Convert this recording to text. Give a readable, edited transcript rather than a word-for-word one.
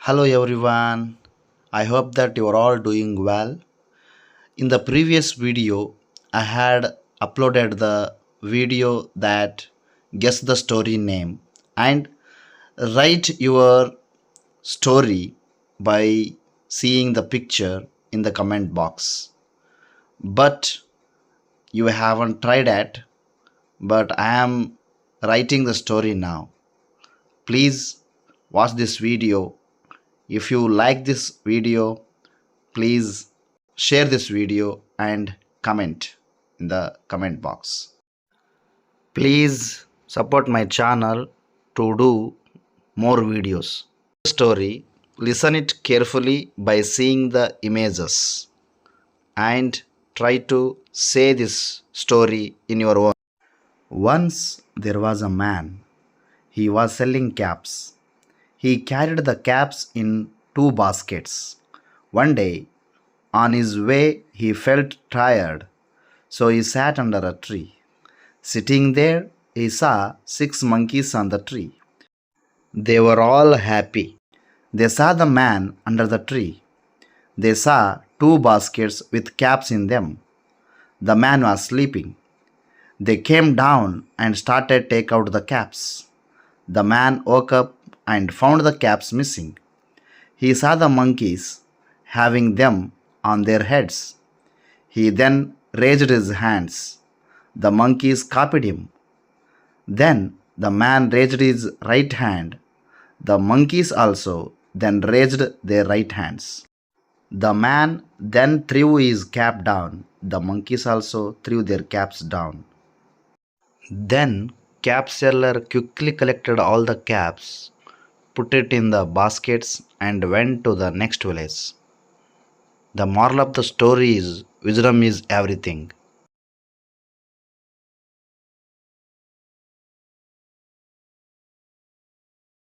Hello everyone. I hope that you are all doing well. In the previous video, I had uploaded the video that guess the story name and write your story by seeing the picture in the comment box. But you haven't tried it, but I am writing the story now. Please watch this video. If you like this video, please share this video and comment in the comment box. Please support my channel to do more videos. Story, listen it carefully by seeing the images and try to say this story in your own. Once there was a man. He was selling caps. He carried the caps in two baskets. One day, on his way, he felt tired, so he sat under a tree. Sitting there, he saw 6 monkeys on the tree. They were all happy. They saw the man under the tree. They saw two baskets with caps in them. The man was sleeping. They came down and started take out the caps. The man woke up and found the caps missing. He saw the monkeys having them on their heads. He then raised his hands. The monkeys copied him. Then the man raised his right hand. The monkeys also then raised their right hands. The man then threw his cap down. The monkeys also threw their caps down. Then cap seller quickly collected all the caps, put it in the baskets and went to the next village. The moral of the story is wisdom is everything.